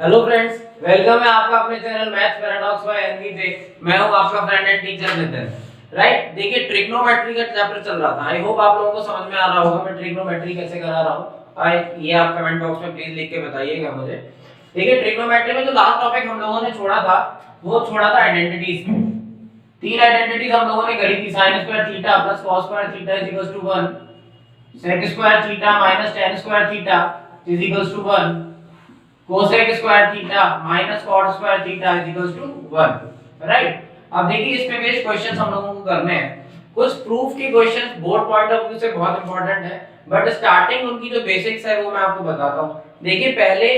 Hello friends, welcome है आपका अपने channel Maths Paradox by NV पे। मैं हूं आपका friend and teacher Nitin. Right, देखिए ट्रिग्नोमेट्री का चैप्टर चल रहा था। आई होप आप लोगों को समझ में आ रहा होगा मैं ट्रिग्नोमेट्री कैसे करा रहा हूं। ये आप कमेंट बॉक्स में प्लीज लिख के बताइएगा मुझे। देखिए ट्रिग्नोमेट्री में जो लास्ट टॉपिक हम लोगों ने छोड़ा था वो छोड़ा था आइडेंटिटीज में। तीन आइडेंटिटीज हम लोगों ने करी थी, sin square theta plus cos square theta is equals to 1, sec square theta minus tan square theta is equals to 1, cosec square theta minus cot square theta is equals to 1। Right, अब देखिए इसमें based questions हम लोगों को करने हैं। कुछ proof के questions board point of view से बहुत इंपॉर्टेंट है, बट स्टार्टिंग उनकी जो बेसिक्स है वो मैं आपको बताता हूं। देखिए पहले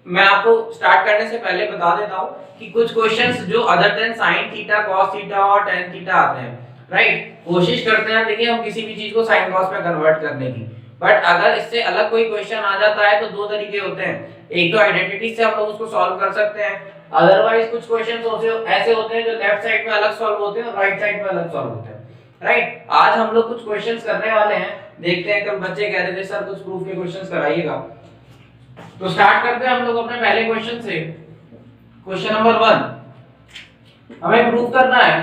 मैं आपको स्टार्ट करने से पहले बता देता हूं कि कुछ क्वेश्चंस जो other than sin theta cos theta और tan थीटा आते हैं। राइट, कोशिश करते हैं देखिए हम किसी भी चीज को sin cos में कन्वर्ट करने की, बट अगर इससे अलग कोई क्वेश्चन आ जाता है तो दो तरीके होते हैं। एक तो आइडेंटिटी से हम लोग उसको सॉल्व कर सकते हैं, अदरवाइज कुछ क्वेश्चंस ऐसे होते हैं जो लेफ्ट साइड में अलग सॉल्व होते हैं और राइट साइड में अलग सॉल्व होते हैं। राइट, आज हम लोग कुछ क्वेश्चंस करने वाले हैं। देखते हैं, कल बच्चे कह रहे थे सर कुछ प्रूफ के क्वेश्चंस कराइएगा, तो स्टार्ट करते हैं हम लोग अपने पहले क्वेश्चन से। क्वेश्चन नंबर 1, हमें प्रूफ करना है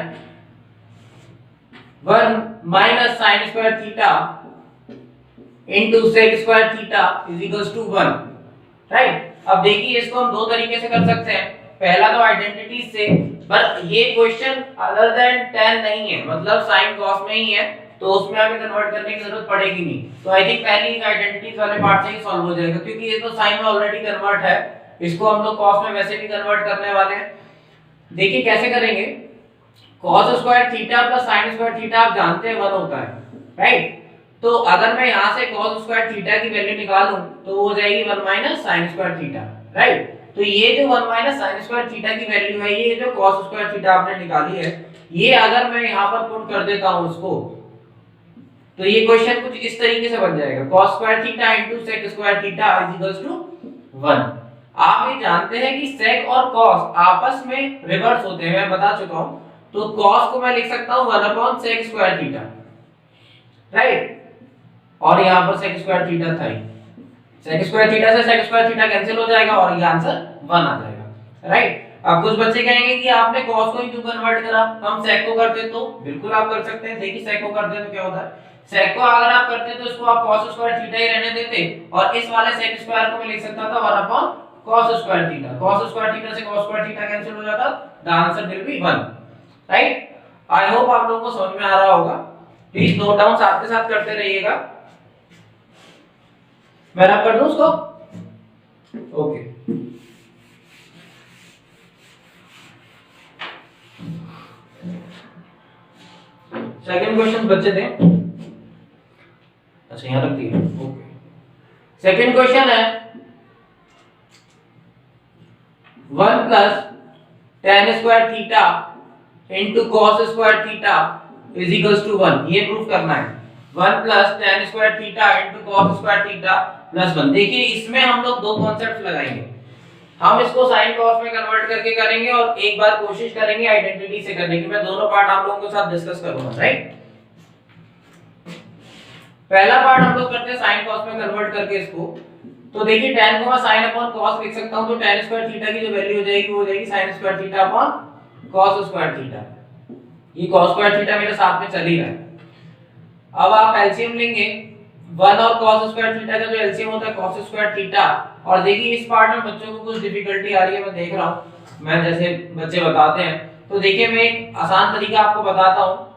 1 minus sin square theta into sec square theta is equals to 1। Right, अब देखिए इसको हम दो तरीके से कर सकते हैं। पहला तो आइडेंटिटी से, पर ये क्वेश्चन अदर देन tan नहीं है, मतलब sin cos में ही है, तो उसमें हमें कन्वर्ट करने की जरूरत पड़ेगी नहीं। तो आई थिंक पहली आइडेंटिटीज वाले पार्ट से ही सॉल्व हो जाएगा, क्योंकि ये तो sin में ऑलरेडी कन्वर्ट है, इसको हम लोग cos में वैसे भी कन्वर्ट करने वाले हैं। देखिए कैसे करेंगे। cos square theta plus sin square theta आप जानते हैं 1 होता है। राइट, तो अगर मैं यहां से cos स्क्वायर थीटा की वैल्यू निकालूं तो वो हो जाएगी 1 minus sin square theta. Right, तो ये जो 1 माइनस sin स्क्वायर थीटा की वैल्यू है, ये जो cos स्क्वायर थीटा आपने निकाली है, ये अगर मैं यहां पर पुट कर देता हूं उसको, तो ये क्वेश्चन कुछ इस तरीके से बन जाएगा cos square theta into sec square theta is equals to 1। आप ये जानते हैं कि sec और cos आपस में रिवर्स होते हैं, मैं बता चुका हूं। तो cos को मैं लिख सकता हूं 1 upon sec square theta. Right, और यहां पर sec स्क्वायर थीटा था ही, sec स्क्वायर थीटा से sec स्क्वायर थीटा कैंसिल हो जाएगा और ये आंसर 1 आ जाएगा। राइट, अब कुछ बच्चे कहेंगे कि आपने cos को ही क्यों कन्वर्ट करा, हम sec को करते तो बिल्कुल आप कर सकते हैं। देखिए sec को करते तो क्या होता है, sec को अगर आप करते तो इसको आप cos स्क्वायर थीटा ही रहने देते, और इस वाले sec स्क्वायर को मैं लिख सकता था 1 upon cos square theta. cos square theta से cos स्क्वायर थीटा कैंसिल हो जाता, the answer will be 1। Right, I hope आप लोगों को समझ में आ रहा होगा। प्लीज नोट डाउन साथ के साथ करते रहिएगा। मैं रब कर दूं उसको, ओके। सेकंड क्वेश्चन बच्चे थे, अच्छा यहां रख दिया, ओके। सेकंड क्वेश्चन है 1 plus tan square theta into cos square theta is equals to 1। ये प्रूफ करना है 1 plus tan square theta into cos square theta plus 1। देखिए इसमें हम लोग दो कॉन्सेप्ट्स लगाएंगे, हम इसको sin cos में कन्वर्ट करके करेंगे और एक बार कोशिश करेंगे आइडेंटिटी से करने की। मैं दोनों पार्ट आप लोगों के साथ डिस्कस करूंगा। राइट, पहला पार्ट हम लोग करते हैं sin cos में कन्वर्ट करके इसको। तो देखिए tan को मैं sin अपॉन cos लिख सकता हूं, तो tan स्क्वायर थीटा की जो वैल्यू हो जाएगी वो हो जाएगी sin square theta upon cos square theta. ये cos स्क्वायर थीटा मेरे साथ में चल ही रहा है। अब आप एलसीएम लेंगे 1 और cos स्क्वायर थीटा का जो एलसीएम होता है cos स्क्वायर थीटा। और देखिए इस पार्ट में बच्चों को कुछ डिफिकल्टी आ रही है, मैं देख रहा हूं, मैं जैसे बच्चे बताते हैं। तो देखिए मैं एक आसान तरीका आपको बताता हूं।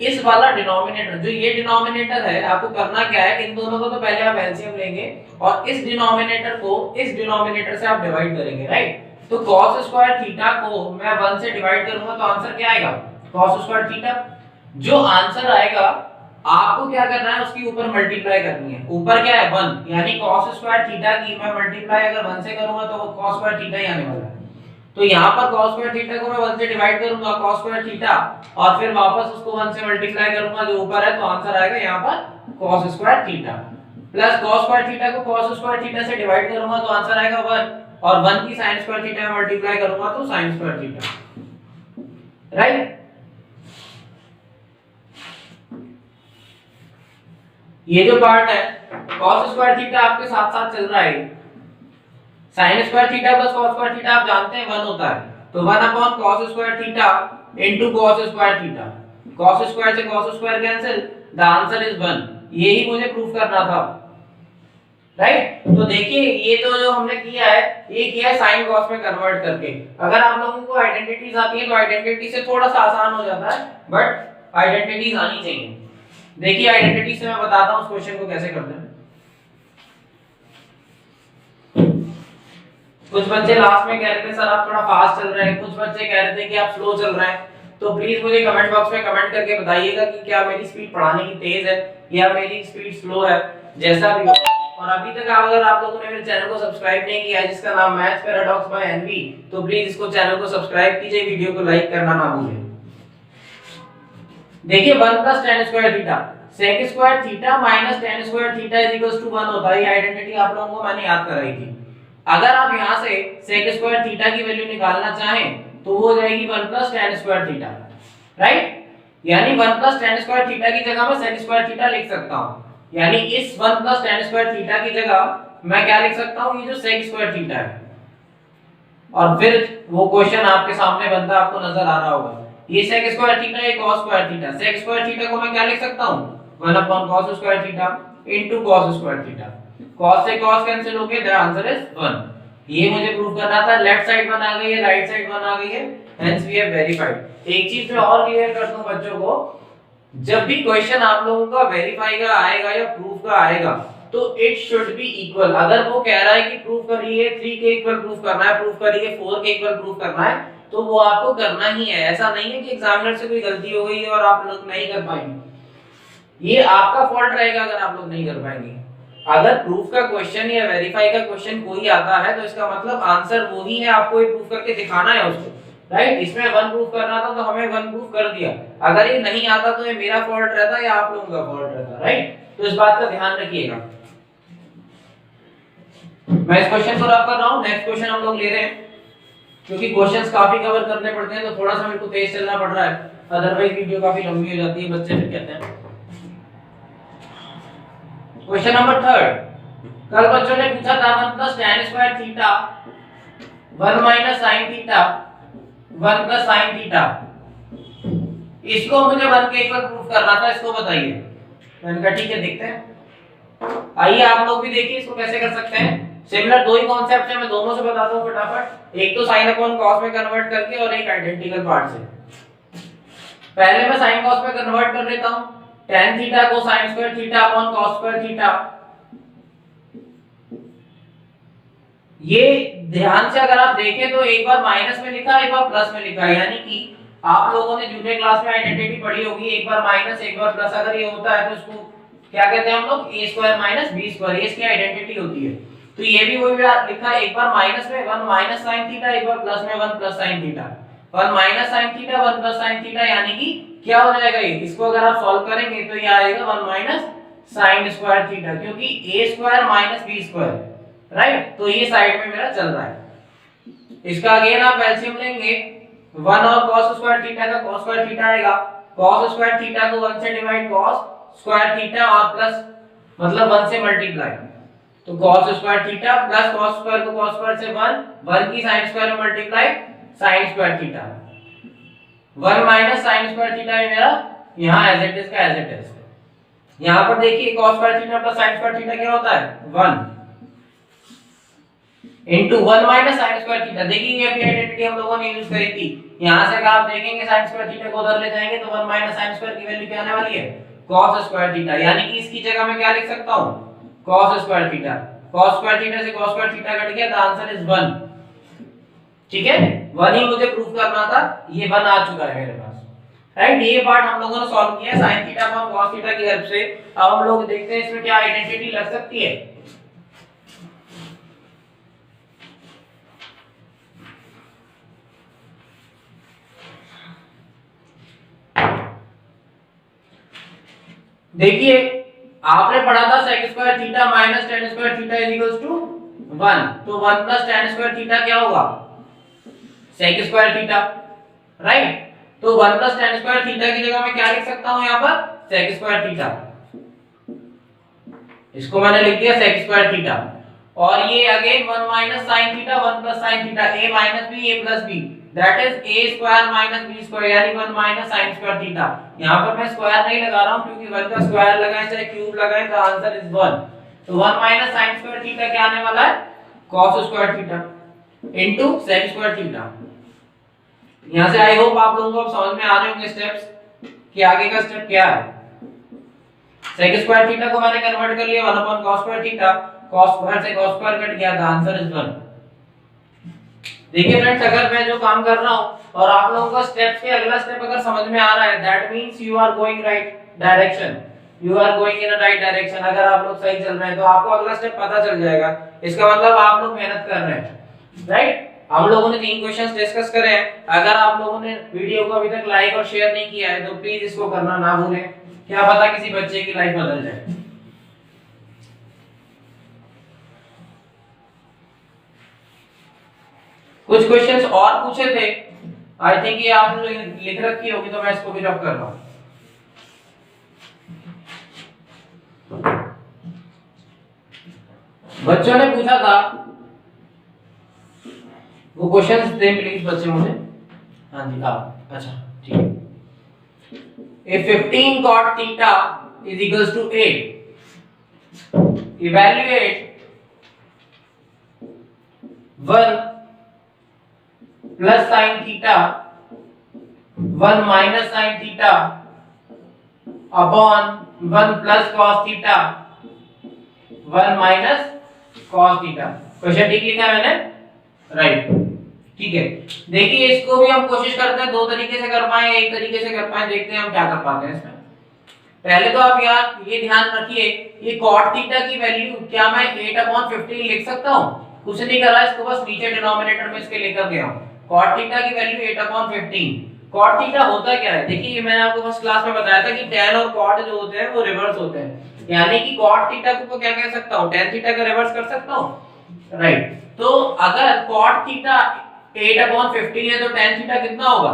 इस वाला डिनोमिनेटर, जो ये डिनोमिनेटर है, आपको करना क्या है, इन दोनों को तो पहले आप एलसीएम लेंगे और इस डिनोमिनेटर को इस डिनोमिनेटर से आप डिवाइड करेंगे। राइट, तो cos स्क्वायर थीटा को मैं 1 से डिवाइड करूंगा तो आंसर क्या आएगा, cos स्क्वायर थीटा। जो आंसर आएगा आपको क्या करना है, उसके ऊपर मल्टीप्लाई करनी है। ऊपर क्या है 1, यानी cos स्क्वायर थीटा की मैं मल्टीप्लाई अगर 1 से करूंगा तो cos स्क्वायर थीटा ही आने वाला है। तो यहाँ पर cos स्क्वायर थीटा को मैं 1 से डिवाइड करूंगा cos स्क्वायर थीटा, और फिर वापस उसको 1 से मल्टीप्लाई करूंगा जो ऊपर है, तो आंसर आएगा यहाँ पर cos square theta. Plus cos square theta को cos स्क्वायर थीटा से डिवाइड करूंगा तो आंसर आएगा 1, और 1 की sin स्क्वायर थीटा में मल्टीप्लाई करूंगा तो sin स्क्वायर थीटा। राइट, ये जो पार्ट है cos स्क्वायर थीटा आपके साथ साथ चल रहा है, sine square theta plus cos square theta आप जानते हैं 1 होता है, तो 1 upon cos square theta into cos square theta, cos square से cos square cancel, the answer is 1। यही मुझे प्रूफ करना था, राइट। तो देखिए ये तो जो हमने किया है ये किया है साइन कॉस में कन्वर्ट करके। अगर आप लोगों को आइडेंटिटीज आती है तो आइडेंटिटी से थोड़ा सा आसान हो जाता है, बट आइडेंटिटीज आनी चाहिए। देखिए आइडेंटिटी से मैं बताता हूं उस क्वेश्चन को कैसे करते हैं। कुछ बच्चे लास्ट में कह रहे थे सर आप थोड़ा फास्ट चल रहे हैं, कुछ बच्चे कह रहे थे कि आप स्लो चल रहे हैं, तो प्लीज मुझे कमेंट बॉक्स में कमेंट करके बताइएगा कि क्या मेरी स्पीड पढ़ाने की तेज है या मेरी स्पीड स्लो है, जैसा भी हो। और अभी तक अगर आप लोगों ने मेरे चैनल को सब्सक्राइब नहीं किया है जिसका नाम मैथ्स पैराडॉक्स बाय एनवी, तो प्लीज इसको चैनल को सब्सक्राइब कीजिए, वीडियो को लाइक करना ना भूलें। देखिए 1 + tan square theta sec square theta minus tan square theta is equals to 1 होता है। ये आइडेंटिटी आप लोगों को मैंने याद कराई थी। अगर आप यहां से sec स्क्वायर थीटा की वैल्यू निकालना चाहें तो वो हो जाएगी 1 + tan स्क्वायर थीटा, राइट। यानी 1 + tan स्क्वायर थीटा की जगह मैं sec स्क्वायर थीटा लिख सकता हूं। यानी इस 1 + tan स्क्वायर थीटा की जगह मैं क्या लिख सकता हूं, ये जो sec स्क्वायर थीटा है। और फिर वो क्वेश्चन आपके सामने बनता आपको नजर आ रहा होगा, ये sec स्क्वायर थीटा ये cos square theta, sec square theta को मैं क्या लिख सकता हूं 1 upon cos square theta into cos square theta. cos से cos कैंसिल हो गए, द आंसर इज 1। ये मुझे प्रूव करना था। लेफ्ट साइड 1 आ गई है, राइट साइड 1 आ गई है, हेंस वी हैव वेरीफाइड। एक चीज मैं और क्लियर कर दूं बच्चों को, जब भी क्वेश्चन आप लोगों का वेरीफाई का आएगा या प्रूफ का आएगा तो इट शुड बी इक्वल। अगर वो कह रहा है कि प्रूफ करिए 3 के इक्वल प्रूफ करना है, प्रूफ करिए 4 के इक्वल प्रूफ करना है, तो वो आपको करना ही है। ऐसा नहीं है कि एग्जामिनर से कोई गलती हो गई है और आप लोग नहीं कर पाएंगे, ये आपका फॉल्ट रहेगा अगर आप लोग नहीं कर पाएंगे। अगर प्रूफ का क्वेश्चन या वेरीफाई का क्वेश्चन कोई आता है तो इसका मतलब आंसर वही है, आपको ये प्रूफ करके दिखाना है उसको, राइट। इसमें 1 प्रूफ करना था तो हमें 1 प्रूफ कर दिया। अगर ये नहीं आता तो ये मेरा फॉल्ट रहता या आप लोगों का फॉल्ट रहता, राइट। तो इस बात का ध्यान रखिएगा। मैं इस क्वेश्चन को रब कर रहा हूं, नेक्स्ट क्वेश्चन हम लोग ले रहे हैं, क्योंकि क्वेश्चंस काफी कवर करने पड़ते हैं तो थोड़ा सा मेरे को तेज चलना पड़ रहा है, अदरवाइज वीडियो काफी लंबी हो जाती है, बच्चे फिर कहते हैं। क्वेश्चन नंबर 3, कल बच्चों ने पूछा था 1 + tan square theta 1 - sin theta 1 + sin theta, इसको मुझे 1 के इक्वल प्रूफ करना था, इसको बताइए। मैंने कहा ठीक है देखते हैं। आइए आप लोग भी देखिए इसको कैसे कर सकते हैं। सिमिलर दो ही कॉन्सेप्ट है, मैं दोनों से बताता हूं फटाफट। एक तो sin अपॉन cos में कन्वर्ट करके और एक आइडेंटिकल पार्ट से। पहले मैं sin cos में कन्वर्ट कर लेता हूं, tan थीटा को sin square theta upon cos square theta. ये ध्यान से अगर आप देखें तो एक बार माइनस में लिखा एक बार प्लस में लिखा, यानी कि आप लोगों ने जूनियर क्लास में आइडेंटिटी पढ़ी होगी, एक बार माइनस एक बार प्लस अगर ये होता है तो इसको क्या कहते हैं हम लोग, a² - b², ये इसकी आइडेंटिटी होती है। तो ये भी वही लिखा है, एक बार माइनस में 1 - sin थीटा, एक बार प्लस में 1 + sin theta. 1 - sin theta 1 + sin theta, यानी कि क्या हो जाएगा ये, इसको अगर आप सॉल्व करेंगे तो ये आएगा 1 - sin स्क्वायर थीटा, क्योंकि a² - b², राइट। तो ये साइड में मेरा चल रहा है। इसका अगेन आप एलसीएम लेंगे, 1 और cos स्क्वायर थीटा का cos स्क्वायर थीटा आएगा, cos स्क्वायर थीटा को 1 से डिवाइड cos स्क्वायर थीटा और प्लस मतलब 1 से मल्टीप्लाई, तो cos square theta plus cos square को cos स्क्वायर से 1 की sin स्क्वायर में multiply sin square theta, 1 - sin square theta है मेरा यहां एज इट इज का एज इट इज। यहां पर देखिए cos square theta plus sin square theta क्या होता है 1 into 1 - sin स्क्वायर थीटा। देखिए ये अपनी आइडेंटिटी हम लोगों ने यूज करी थी। यहां से अगर आप देखेंगे sin स्क्वायर थीटा को उधर ले जाएंगे तो 1 - sin स्क्वायर की वैल्यू क्या आने वाली है cos स्क्वायर थीटा, यानी कि इसकी जगह मैं क्या लिख सकता हूं cos square theta. cos square theta से cos स्क्वायर थीटा कट गया, द आंसर इज 1। ठीक है, 1 ही मुझे प्रूफ करना था, ये 1 आ चुका है मेरे पास, राइट। ये पार्ट हम लोगों ने सॉल्व किया sin theta upon cos theta की हेल्प से। अब हम लोग देखते हैं इसमें क्या आइडेंटिटी लग सकती है। देखिए आपने पढ़ा था sec square theta minus tan square theta is equals to 1, तो 1 + tan स्क्वायर थीटा क्या होगा sec स्क्वायर थीटा, राइट। तो 1 + tan स्क्वायर थीटा की जगह मैं क्या लिख सकता हूं यहां पर sec स्क्वायर थीटा, इसको मैंने लिख दिया sec स्क्वायर थीटा। और ये again 1 minus sine theta 1 plus sine theta a minus b a plus b that is a square minus b square यानी 1 माइनस साइन स्क्वायर थीटा। यहां पर मैं स्क्वायर नहीं लगा रहा हूं क्योंकि 1 का स्क्वायर लगाएं चाहे क्यूब लगाएं तो आंसर इज 1। तो 1 माइनस साइन स्क्वायर थीटा क्या आने वाला है cos square theta into sec square theta. यहां से आई होप आप लोगों को अब समझ में आ रहे होंगे स्टेप्स कि आगे का स्टेप क्या है। sec स्क्वायर थीटा को मैंने कन्वर्ट कर लिया 1 upon cos square theta, cos square से cos स्क्वायर कट गया, द आंसर इज 1। देखिए फ्रेंड्स, अगर मैं जो काम कर रहा हूं और आप लोगों को स्टेप्स के अगला स्टेप अगर समझ में आ रहा है that means you are going right direction, you are going in a right direction. अगर आप लोग सही चल रहे हैं तो आपको अगला स्टेप पता चल जाएगा, इसका मतलब आप लोग मेहनत कर रहे हैं, राइट। हम लोगों ने 3 क्वेश्चंस डिस्कस करे हैं। अगर आप लोगों ने वीडियो को अभी तक लाइक और शेयर नहीं किया है तो प्लीज इसको करना ना भूलें, क्या पता किसी बच्चे की लाइफ बदल जाए। कुछ क्वेश्चंस और पूछे थे, आई थिंक ये आप लिख रखी होगी तो मैं इसको भी रब कर रहा हूं। बच्चों ने पूछा था, वो क्वेश्चंस दे प्लीज बच्चे मुझे। हाँ जी आप, अच्छा ठीक है। If 15 cot theta is equals to 8, evaluate 1 plus sin theta 1 minus sin theta upon 1 plus cos theta 1 minus cos theta। Question ठीक लिखा है मैंने, राइट ठीक है। देखिए इसको भी हम कोशिश करते हैं 2 तरीके से कर पाए, एक तरीके से कर पाए, देखते हैं हम क्या कर पाते हैं इसमें। पहले तो आप यार ये ध्यान रखिए, ये cot थीटा की वैल्यू क्या मैं 8/15 लिख सकता हूं? कुछ नहीं कर रहा, इसको बस नीचे डिनोमिनेटर में इसके लेकर गया हूं। cot थीटा की वैल्यू 8/15। cot थीटा होता क्या है? देखिए मैंने आपको फर्स्ट क्लास में बताया था कि tan और cot जो होते हैं वो रिवर्स होते हैं, यानी कि cot थीटा को क्या कह सकता हूं? tan थीटा का रिवर्स कर सकता हूं, राइट। तो अगर cot थीटा 8/15 है तो tan थीटा कितना होगा?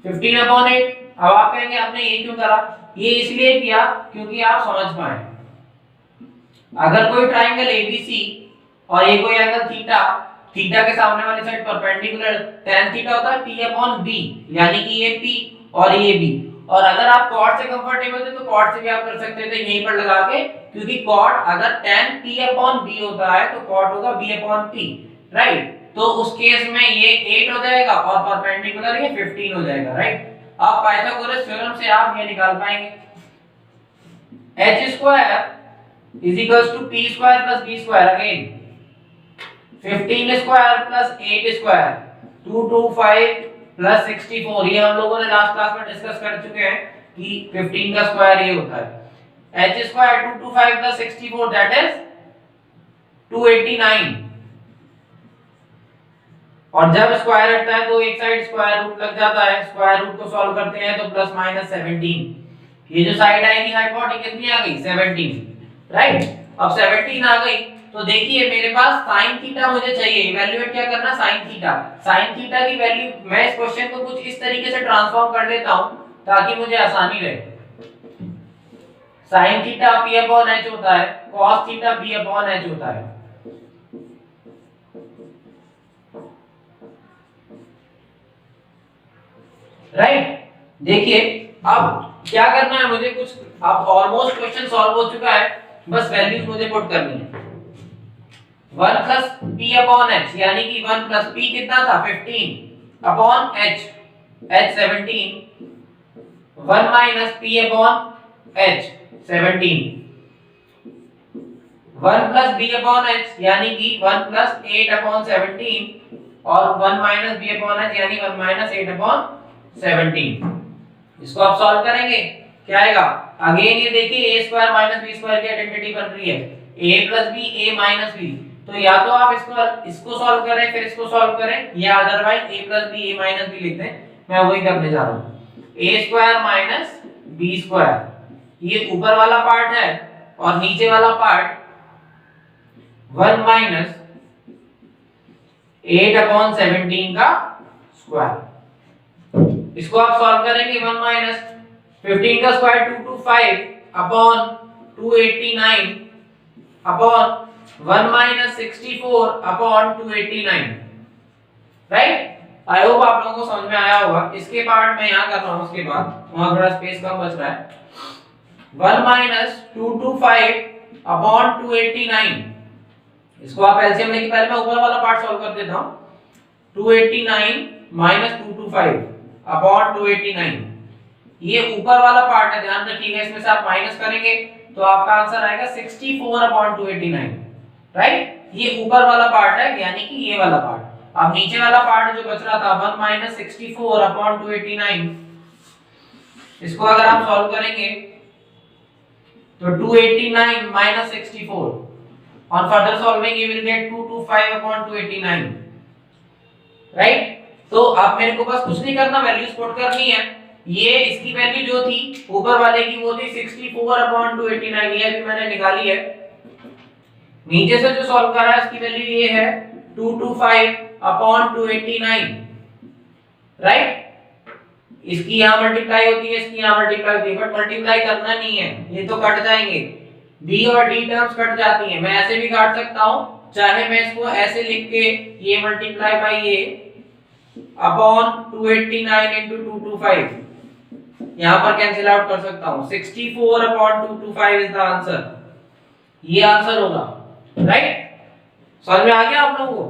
15/8। अब आप कहेंगे आपने ये क्यों करा? ये इसलिए किया क्योंकि आप समझ पाए। अगर कोई ट्रायंगल ABC और ये कोई एंगल थीटा, थीटा के सामने वाली साइड परपेंडिकुलर tan थीटा होता है P/B, यानी कि ये P और ये B। और अगर आप cot से कंफर्टेबल थे तो cot से भी आप कर सकते थे यहीं पर लगा के, क्योंकि cot अगर tan P/B होता है तो cot होगा B/P, राइट। तो उस केस में ये 8 हो जाएगा और परपेंडिकुलर ये 15 हो जाएगा, राइट। अब पाइथागोरस थ्योरम से आप ये निकाल पाएंगे h square is equals to p square plus b square, again 15 square plus 8 square 225 plus 64। ये हम लोगों ने लास्ट क्लास में डिस्कस कर चुके हैं कि 15 का स्क्वायर ये होता है। h square 225 plus 64 that is 289। और जब स्क्वायर हटता है तो एक साइड स्क्वायर रूट लग जाता है, स्क्वायर रूट को सॉल्व करते हैं तो प्लस माइनस 17। ये जो साइड आएगी हाइपोटेन्यूज कितनी आ गई? 17, राइट। अब 17 आ गई तो देखिए मेरे पास sin थीटा मुझे चाहिए, इवैल्यूएट क्या करना? sin theta. sin थीटा की वैल्यू मैं इस क्वेश्चन को कुछ इस तरीके से ट्रांसफॉर्म कर लेता हूं ताकि मुझे आसानी रहे। sin थीटा p/h होता है, cos थीटा b/h होता है, राइट। देखिए अब क्या करना है मुझे, कुछ अब ऑलमोस्ट क्वेश्चन सॉल्व हो चुका है, बस वैल्यूज मुझे पुट करनी है। 1 प्लस p/h यानी कि 1 प्लस p कितना था? 15 upon h 17, 1 minus p/h 17, 1 plus b/h यानी कि 1 प्लस 8/17 और 1 माइनस b/h यानी 1 माइनस 8/17। इसको आप सॉल्व करेंगे क्या आएगा? अगेन ये देखिए a square minus b square की आइडेंटिटी बन रही है, a plus b a minus b। तो या तो आप इसको सॉल्व करें फिर इसको सॉल्व करें, या otherwise a plus b a minus b लिख दें। मैं वही करने जा रहा हूं, a square minus b square, ये ऊपर वाला पार्ट है और नीचे वाला पार्ट 1 माइनस 8/17 का स्क्वायर। इसको आप सॉल्व करेंगे 1 माइनस 15 का square 225 upon 289 upon 1 minus 64 upon 289, right. I hope आप लोगों को समझ में आया होगा। इसके पार्ट मैं यहाँ कर रहा हूँ, उसके बाद वहां थोड़ा स्पेस कम बच रहा है। 1 माइनस 225 अपॉन 289, इसको आप एलसीएम लेके पहले मैं ऊपर वाला पार्ट सॉल्व कर देता हूँ। 289 माइनस 225 अपॉन 289, ये ऊपर वाला पार्ट है, ध्यान रखिएगा। इसमें से आप माइनस करेंगे तो आपका आंसर आएगा 64 अपॉन 289, राइट। ये ऊपर वाला पार्ट है, यानी कि ये वाला पार्ट। अब नीचे वाला पार्ट जो बच रहा था 1 माइनस 64 अपॉन 289, इसको अगर आप सॉल्व करेंगे तो 289 minus 64, on further solving you will get 225 upon 289, right. तो अब मेरे को बस कुछ नहीं करना, वैल्यूज पुट करनी है। ये इसकी वैल्यू जो थी ऊपर वाले की वो थी 64 अपॉन 289, ये अभी मैंने निकाली है। नीचे से जो सॉल्व कर रहा है इसकी वैल्यू ये है 225 अपॉन 289, राइट। इसकी यहां मल्टीप्लाई होती है, इसकी यहां मल्टीप्लाई होती है, बट मल्टीप्लाई करना नहीं है, ये तो कट जाएंगे। b और d टर्म्स कट जाती हैं। मैं ऐसे भी काट सकता हूं, चाहे मैं इसको ऐसे लिख के ये मल्टीप्लाई बाय ये अपॉन 289 into 225 यहां पर कैंसिल आउट कर सकता हूं। 64 अपॉन 225 इज द आंसर, ये आंसर होगा, राइट। समझ में आ गया आप लोगों को?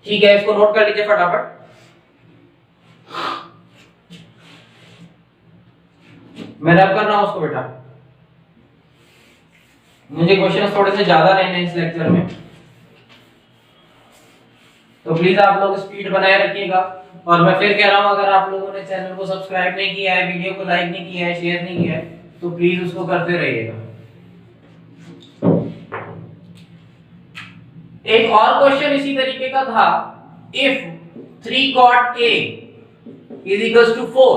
ठीक है, इसको नोट कर लीजिए फटाफट। मैं रब कर रहा हूं उसको बेटा, मुझे क्वेश्चंस थोड़े से ज्यादा लेने हैं इस लेक्चर में, तो प्लीज आप लोग स्पीड बनाए रखिएगा। और मैं फिर कह रहा हूं, अगर आप लोगों ने चैनल को सब्सक्राइब नहीं किया है, वीडियो को लाइक नहीं किया है, शेयर नहीं किया है, तो प्लीज उसको करते रहिएगा। एक और क्वेश्चन इसी तरीके का था, if 3 cot a is equals to 4,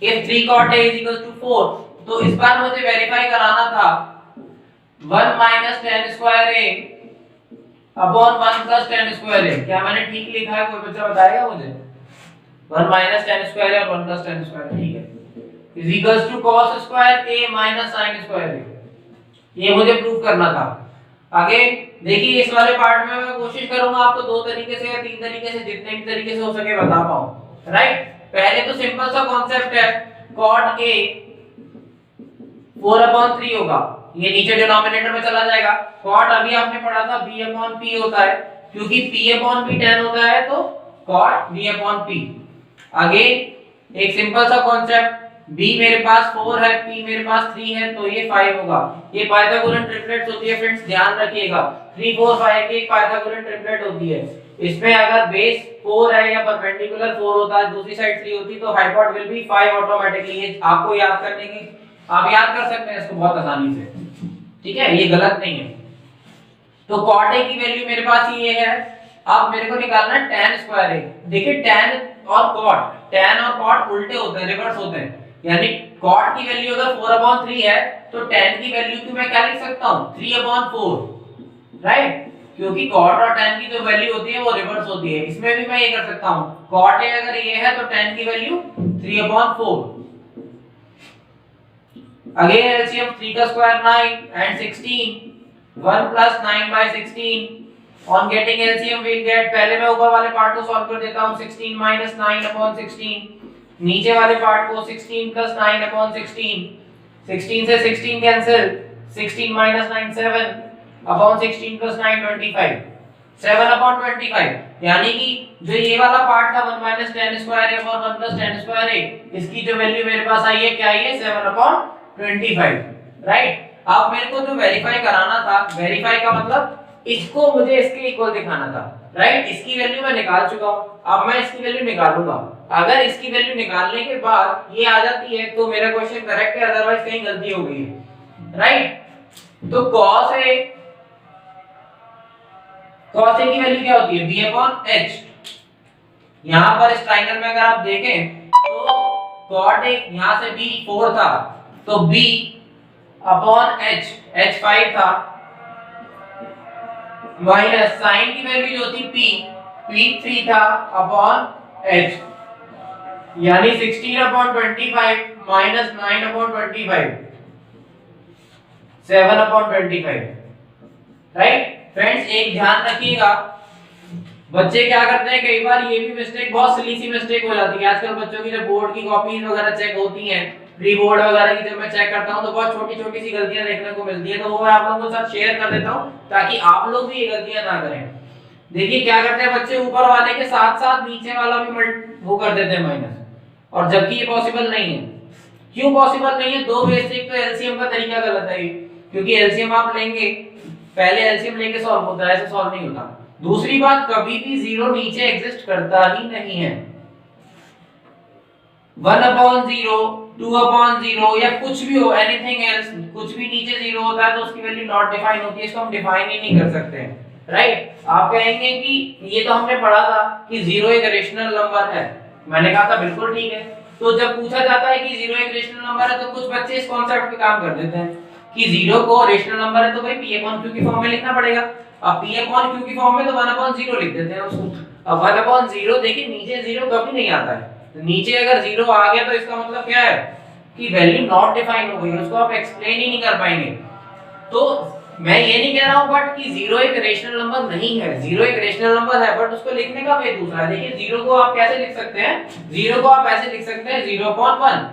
if 3 cot a is equals to 4, तो इस बार मुझे वेरीफाई कराना था 1 minus tan square a upon 1 plus tan square a। क्या मैंने ठीक लिखा है? कोई बच्चा बताएगा मुझे? 1 minus tan square a और 1 plus tan square a, ठीक है, is equals to cos square a minus sin square a। ये मुझे प्रूव करना था। आगे देखिए, इस वाले पार्ट में मैं कोशिश करूंगा आपको 2 तरीके से या 3 तरीके से, जितने भी तरीके से हो सके बता पाऊं, राइट। पहले तो सिंपल सा कॉन्सेप्ट है, cot a 4/3 होगा, ये नीचे डिनोमिनेटर में चला जाएगा। cot अभी आपने पढ़ा था b/p होता है, क्योंकि p/b tan होता है, तो cot b/p। आगे एक सिंपल सा कॉन्सेप्ट, b मेरे पास 4 है, p मेरे पास 3 है, तो ये 5 होगा। ये पाइथागोरन ट्रिपलेट्स होती है फ्रेंड्स, ध्यान रखिएगा। 3 4 5 की एक पाइथागोरन ट्रिपलेट होती है। इसमें अगर बेस 4 है या परपेंडिकुलर 4 होता है, दूसरी साइड 3 होती, तो हाइपोट विल बी 5 ऑटोमेटिकली। ये आपको याद करने की, आप याद कर सकते हैं इसको बहुत आसानी से, ठीक है, ये गलत नहीं है। तो cot a की वैल्यू मेरे पास ये है। अब मेरे को निकालना है tan स्क्वायर a। देखिए tan और cot उल्टे होते हैं, रिवर्स होते हैं। यानी cot की वैल्यू अगर 4/3 है, तो tan की वैल्यू की मैं क्या लिख सकता हूं? 3/4, राइट, क्योंकि cot और tan की जो वैल्यू होती है वो रिवर्स होती है। इसमें भी मैं ये कर सकता हूं, cot a अगर ये है तो tan की वैल्यू 3/4। अगेन एलसीएम 3 का square 9 and 16, 1 plus 9 by 16। On getting LCM we'll get, पहले मैं ऊपर वाले पार्ट को सॉल्व कर देता हूं, 16 minus 9 upon 16, नीचे वाले पार्ट को 16 plus 9 upon 16, 16 से 16 cancel, 16 minus 9 7 upon 16 plus 9 25, 7 upon 25। यानी कि जो ये वाला पार्ट था 1 minus tan square a और 1 plus tan square a, इसकी जो वैल्यू मेरे पास आई है क्या आई है? 7 upon 25, राइट। अब मेरे को जो वेरीफाई कराना था, वेरीफाई का मतलब इसको मुझे इसके इक्वल दिखाना था, राइट। इसकी वैल्यू मैं निकाल चुका हूं, अब मैं इसकी वैल्यू निकालूंगा। अगर इसकी वैल्यू निकालने के बाद ये आ जाती है तो मेरा क्वेश्चन करेक्ट है, अदरवाइज कहीं गलती हो गई है, राइट। तो cos a की वैल्यू क्या होती है? b/h। यहां पर इस ट्रायंगल में अगर आप देखें तो cot a यहां से b 4 था, तो b अपॉन h, h 5 था, माइनस साइन की वैल्यू जो थी p 3 था अपॉन h, यानी 16 upon 25 minus 9 upon 25, 7 upon 25। Right friends, एक ध्यान रखिएगा, बच्चे क्या करते हैं कई बार ये भी मिस्टेक, बहुत सिली सी मिस्टेक हो जाती है आजकल बच्चों की, जब बोर्ड की कॉपीज वगैरह चेक होती हैं, प्री बोर्ड वगैरह की जब मैं चेक करता हूं तो बहुत छोटी छोटी सी गलतियां देखने को मिलती है, तो वो मैं आप लोगों के साथ शेयर कर देता हूं ताकि आप लोग भी ये गलतियां ना करें। देखिए क्या करते हैं बच्चे, ऊपर वाले के साथ साथ नीचे वाला भी वो कर देते हैं माइनस, और जबकि ये पॉसिबल नहीं है। क्यों पॉसिबल नहीं है? दो बेस, एक तो एलसीएम का तरीका गलत है, क्योंकि एलसीएम आप लेंगे, पहले एलसीएम लेके सॉल्व होता है, ऐसे सॉल्व नहीं होता। दूसरी बात, कभी भी जीरो नीचे एग्जिस्ट करता ही नहीं है। 1/0, 2/0 या कुछ भी हो, एनीथिंग एल्स, कुछ भी नीचे जीरो होता है तो उसकी वैल्यू नॉट डिफाइन होती है, इसको हम डिफाइन ही नहीं कर सकते हैं, राइट। आप कहेंगे कि ये तो हमने पढ़ा था कि जीरो एक रेशनल नंबर है, मैंने कहा था बिल्कुल ठीक है। तो जब पूछा जाता है कि जीरो एक रेशनल नंबर है तो कुछ बच्चे इस कॉन्सेप्ट पे काम कर देते हैं कि जीरो को रेशनल नंबर है तो भाई p अपॉन q की फॉर्म में लिखना पड़ेगा। अब p अपॉन q की फॉर्म में तो 1/0 लिख देते हैं उसको। अब 1/0 देखिए नीचे जीरो कभी नहीं आता है, तो नीचे अगर जीरो आ गया तो इसका मतलब क्या है कि वैल्यू नॉट डिफाइन हो गई, उसको आप एक्सप्लेन ही नहीं कर पाएंगे। तो मैं ये नहीं कह रहा हूं बट कि जीरो एक रेशनल नंबर नहीं है, जीरो एक रेशनल नंबर है बट उसको लिखने का वे दूसरा है। देखिए जीरो को आप कैसे लिख सकते हैं, जीरो को आप ऐसे लिख सकते हैं 0/1,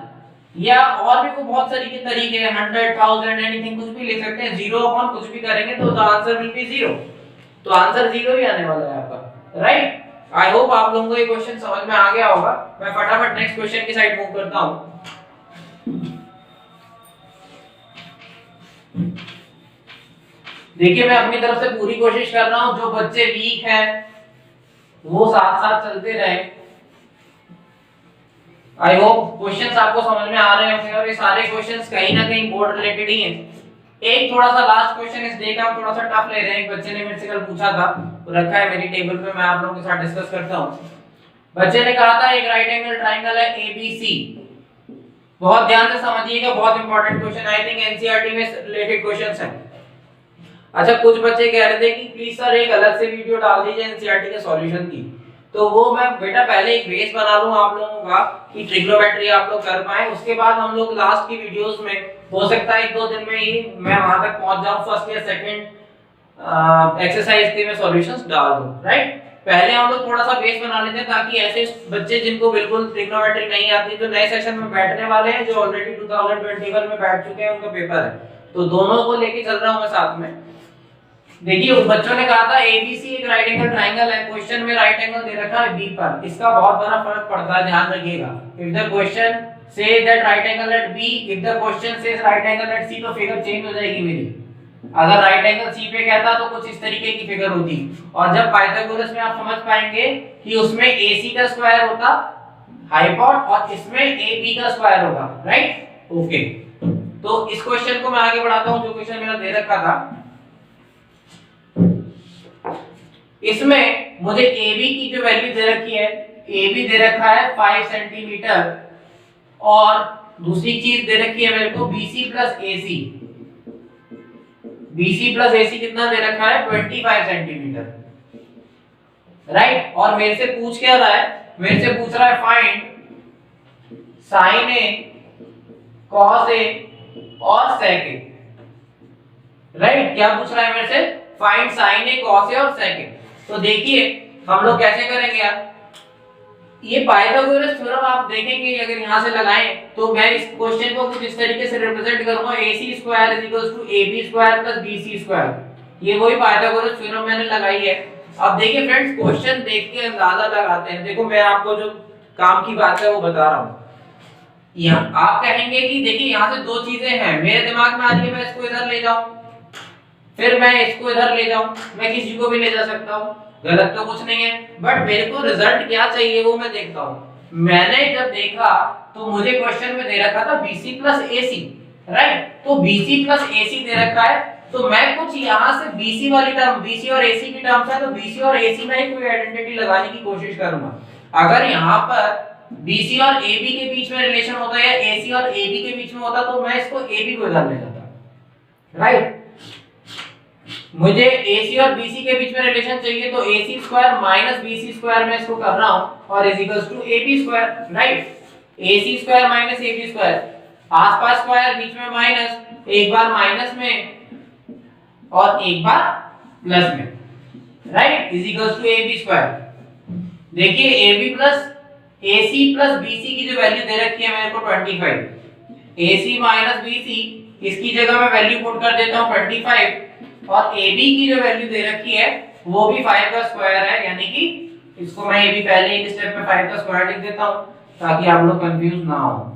या और भी बहुत सारी के तरीके हैं, 100, 1000 एनीथिंग, कुछ भी लिख सकते हैं। 0 कुछ भी करेंगे तो द आंसर विल बी 0, तो आंसर 0 ही आने वाला है आपका, राइट। आई होप आप लोगों को ये क्वेश्चन समझ में आ गया होगा। मैं फटाफट नेक्स्ट क्वेश्चन की साइड मूव करता हूं। देखिए मैं अपनी तरफ से पूरी कोशिश कर रहा हूं, जो बच्चे वीक हैं वो साथ साथ चलते रहे। आई होप क्वेश्चंस आपको समझ में आ रहे होंगे, और ये सारे क्वेश्चंस कहीं ना कहीं बोर्ड रिलेटेड ही हैं। एक थोड़ा सा लास्ट क्वेश्चन इस डे का हम थोड़ा सा टफ ले रहे हैं, एक बच्चे ने मेरे से कल पूछा था, वो रखा है मेरी टेबल पे, मैं आप लोगों के साथ डिस्कस करता हूं। बच्चे ने कहा था एक राइट एंगल ट्रायंगल है एबीसी, बहुत ध्यान से समझिएगा, बहुत important question, I think NCERT में रिलेटेड क्वेश्चंस हैं। अच्छा कुछ बच्चे कह रहे थे कि प्लीज सर एक अलग से वीडियो डाल दीजिए एनसीईआरटी के सॉल्यूशन की, तो वो मैं बेटा पहले एक बेस बना लूं आप लोगों का कि ट्रिग्नोमेट्री आप लोग कर पाए, उसके बाद हम लोग लास्ट की वीडियोस में हो सकता है 1-2 दिन में ही मैं वहां तक पहुंच जाऊं, फर्स्ट या सेकंड एक्सरसाइज के मैं सॉल्यूशंस डाल दूं, राइट। पहले हम लोग थोड़ा सा बेस बना लेते हैं ताकि ऐसे बच्चे जिनको बिल्कुल ट्रिग्नोमेट्री नहीं आती, तो नए सेशन में बैठने वाले हैं, जो ऑलरेडी 2021 में बैठ चुके हैं, उनका पेपर है, तो दोनों को लेके चल रहा हूं मैं साथ में। देखिए उस बच्चों ने कहा था एबीसी एक राइट एंगल ट्रायंगल है, क्वेश्चन में राइट एंगल दे रखा है बी पर, इसका बहुत बड़ा फर्क पड़ता है, ध्यान रखिएगा। If the question says that right angle at B, if the question says right angle at C, तो फिगर चेंज हो जाएगी मेरी। अगर राइट एंगल सी पे कहता तो कुछ इस तरीके की फिगर होती, और जब पाइथागोरस में आप समझ पाएंगे कि उसमें AC का स्क्वायर होता हाइपोट और इसमें AB का स्क्वायर होगा, राइट। ओके, तो इस क्वेश्चन को मैं आगे बढ़ाता हूं, जो क्वेश्चन मेरा दे रखा था। इसमें मुझे AB की जो वैल्यू दे रखी है, AB दे रखा है 5 सेंटीमीटर, और दूसरी चीज दे रखी है मेरे को BC plus AC। BC plus AC कितना दे रखा है 25 सेंटीमीटर, राइट। और मेरे से पूछ क्या रहा है, मेरे से पूछ रहा है find sign A cos A और सेक A, राइट। क्या पूछ रहा है मेरे से, find sign A cos A और सेक A। तो देखिए हम लोग कैसे करेंगे यार, ये पाइथागोरस थ्योरम आप देखेंगे अगर यहां से लगाएं तो मैं इस क्वेश्चन को कुछ इस तरीके से रिप्रेजेंट करूंगा, AC square is equals to AB square plus BC square, ये वही पाइथागोरस थ्योरम मैंने लगाई है। अब देखिए फ्रेंड्स क्वेश्चन देख के अंदाजा लगाते हैं, देखो मैं आपको जो काम की बात है वो बता रहा हूं। यहां आप कहेंगे कि देखिए यहां से दो चीजें हैं, मेरे दिमाग में आ रही है मैं इसको इधर ले जाऊं, फिर मैं इसको इधर ले जाऊं, मैं किसी को भी ले जा सकता हूं, गलत तो कुछ नहीं है, बट मेरे को रिजल्ट क्या चाहिए वो मैं देखता हूं। मैंने जब देखा तो मुझे क्वेश्चन में दे रखा था BC प्लस AC, राइट। तो BC प्लस AC दे रखा है, तो मैं कुछ यहां से BC वाली टर्म, BC और AC की टर्म्स है, तो BC और AC में ही कोई आइडेंटिटी लगाने की कोशिश करूंगा। अगर यहां पर BC और AB के बीच में रिलेशन होता है या AC और AB के बीच में होता तो मैं इसको AB को इधर ले जाता, राइट। मुझे AC और BC के बीच में रिलेशन चाहिए, तो AC square minus BC square में इसको कर रहा हूं, और is equals to AB square, right. AC square minus AB square, आसपास स्क्वायर बीच में माइनस, एक बार माइनस में और एक बार प्लस में, right, is equals to A B square. देखिए A B plus A C plus B C की जो वैल्यू दे रखी है मेरे को 25, ए सी माइनस बी सी, इसकी जगह मैं वैल्यू पुट कर देता हूँ 25, और ए बी की जो वैल्यू दे रखी है वो भी 5 का स्क्वायर है, यानी कि इसको मैं ये भी पहले ही स्टेप में 5 का स्क्वायर लिख देता हूँ ताकि आप लोग कंफ्यूज ना हो।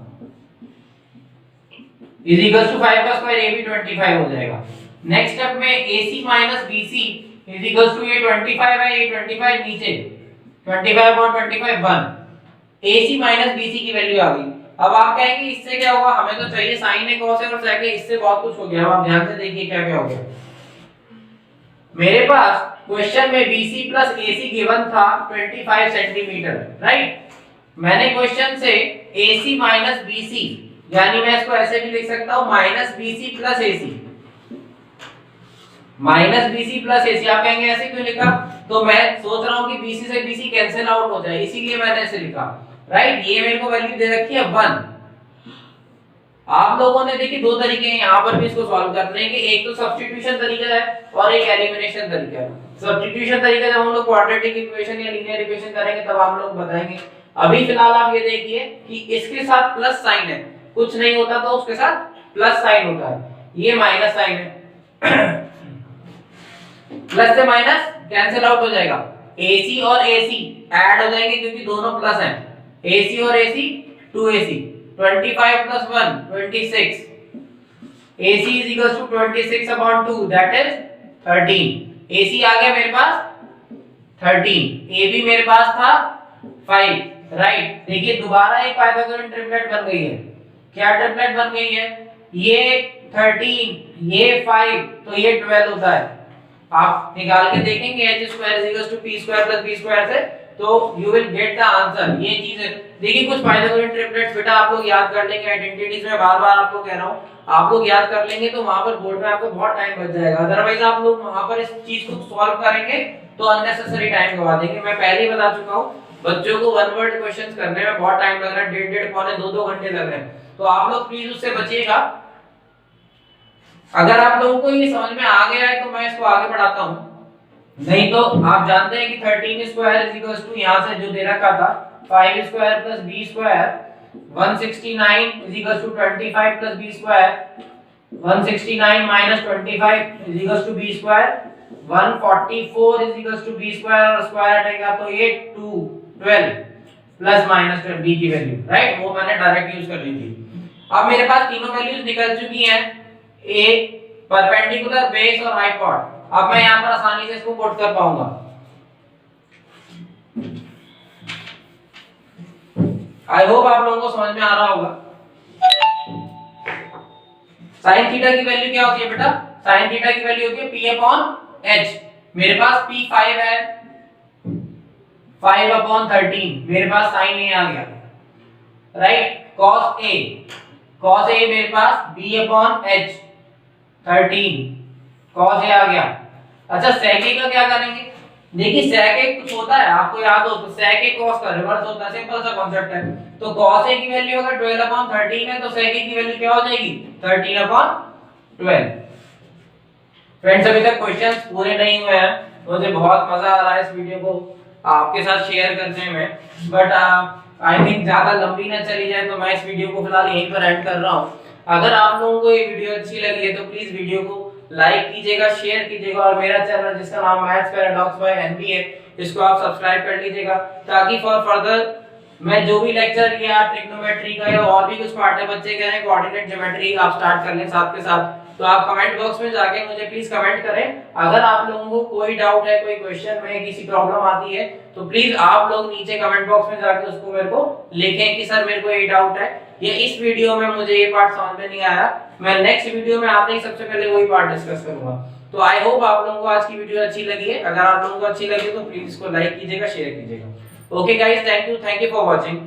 इज इक्वल्स टू 5 का स्क्वायर ए बी 25 हो जाएगा। नेक्स्ट स्टेप में A C minus B C is equals to ये 25 है, ये 25 नीचे 25/25 1, ए सी माइनस बी सी की वैल्यू आ गई। अब आप कहेंगे इससे क्या होगा, हमें तो चाहिए साइन है cos है और sec है, इससे बहुत कुछ हो गया। अब आप ध्यान से देखिए क्या क्या हो गया। मेरे पास क्वेश्चन में BC प्लस AC गिवन था 25 सेंटीमीटर, राइट। मैंने क्वेश्चन से AC माइनस BC, यानी मैं इसको ऐसे भी लिख सकता हूं minus BC plus AC, minus BC plus AC। आप कहेंगे ऐसे क्यों लिखा, तो मैं सोच रहा हूं कि BC से BC कैंसिल आउट हो जाए, इसीलिए मैंने ऐसे लिखा, राइट। ये मेरे को वैल्यू दे रखी है 1। आप लोगों ने देखिए दो तरीके हैं यहाँ पर भी इसको सॉल्व करने के, एक तो सब्स्टिट्यूशन तरीका है और एक एलिमिनेशन तरीका है। सब्स्टिट्यूशन तरीका जब हम लोग क्वाड्रेटिक इक्वेशन या लीनियर इक्वेशन करेंगे तब हम लोग बताएंगे। अभी फिलहाल आप ये देखिए कि इसके साथ प्लस साइन है, कुछ नहीं होता तो उसके साथ प्लस साइन होता है, ये माइनस साइन है। प्लस से माइनस कैंसिल आउट हो जाएगा, AC और AC ऐड हो जाएंगे क्योंकि दोनों प्लस हैं। AC और AC 2AC, 25 plus 1 26, AC is equals to 26/2 that is 13। AC आ गया मेरे पास 13, AB मेरे पास था 5, राइट। देखिए दोबारा एक पाइथागोरन ट्रिपलेट बन गई है। क्या ट्रिपलेट बन गई है, ये 13 ये 5 तो ये 12 होता है। आप निकाल के देखेंगे h² p² + b² से, तो you will get the answer. ये चीज देखिए कुछ पाइथागोरन ट्रिपलेट्स बेटा आप लोग याद कर लेंगे, आइडेंटिटीज में बार-बार आपको कह रहा हूं, आप लोग याद कर लेंगे तो वहां पर बोर्ड में आपको बहुत टाइम बच जाएगा। अदरवाइज आप लोग वहां पर इस चीज को सॉल्व करेंगे तो अननेसेसरी टाइम गवा देंगे। मैं पहले ही बता चुका हूं, बच्चों को वन वर्ड क्वेश्चंस करने में बहुत टाइम लग रहा है, डेढ़ पौने 2 घंटे लग रहे हैं, तो आप लोग प्लीज उससे बचिएगा। अगर आप लोगों को ये समझ में आ गया है तो मैं इसको आगे बढ़ाता हूं, नहीं तो आप जानते हैं कि 13² यहां से जो दे रखा था 5² + b² 169 = 25 + b², 169 - 25 = b², 144 = b² और स्क्वायर हटेगा तो ये 212 ± b की वैल्यू, राइट, वो मैंने डायरेक्ट यूज कर ली थी। अब मेरे पास तीनों वैल्यूज निकल चुकी हैं, a परपेंडिकुलर, बेस और हाइपोट। अब मैं यहां पर आसानी से इसको पुट कर पाऊंगा। आई होप आप लोगों को समझ में आ रहा होगा। sin थीटा की वैल्यू क्या होती है बेटा, sin थीटा की वैल्यू होती है p/h। मेरे पास p5 है, 5/13, मेरे पास sin a आ गया, राइट। cos a मेरे पास b/h 13, cos a आ गया। अच्छा sec a का क्या करेंगे, देखिए sec a कुछ होता है आपको याद हो तो sec a cos का रिवर्स होता है, सिंपल सा कांसेप्ट है। तो cos a की वैल्यू अगर 12/13 है तो sec a की वैल्यू क्या हो जाएगी 13/12। फ्रेंड्स अभी तक क्वेश्चंस पूरे नहीं हुए हैं, मुझे बहुत मजा आ रहा है इस वीडियो को आपके साथ शेयर करने में, बट आई थिंक ज्यादा लंबी ना चली जाए तो मैं इस वीडियो को फिलहाल यहीं पर एंड कर रहा हूं। अगर आप लोगों को ये वीडियो अच्छी लगी है तो प्लीज वीडियो को लाइक कीजिएगा, शेयर कीजिएगा, और मेरा चैनल जिसका नाम मैथ्स पैराडॉक्स बाय एनबी है, इसको आप सब्सक्राइब कर लीजिएगा, ताकि फॉर फर्दर मैं जो भी लेक्चर या ट्रिग्नोमेट्री का या और भी कुछ पार्ट है, बच्चे कह रहे हैं कोऑर्डिनेट ज्योमेट्री आप स्टार्ट कर लें साथ के साथ, तो आप कमेंट बॉक्स में जाके मुझे प्लीज कमेंट करें। अगर आप लोगों को कोई डाउट है, कोई क्वेश्चन में किसी प्रॉब्लम आती है तो प्लीज आप लोग नीचे कमेंट बॉक्स में जाके उसको मेरे को लिखें कि सर मेरे को ये डाउट है, ये इस वीडियो में मुझे ये पार्ट समझ में नहीं आया, मैं नेक्स्ट वीडियो में आते ही सबसे पहले वही पार्ट डिस्कस करूंगा। तो आई होप आप लोगों को आज की वीडियो अच्छी लगी है। अगर आप लोगों को अच्छी लगी तो प्लीज इसको लाइक कीजिएगा, शेयर कीजिएगा। Okay guys, thank you for watching.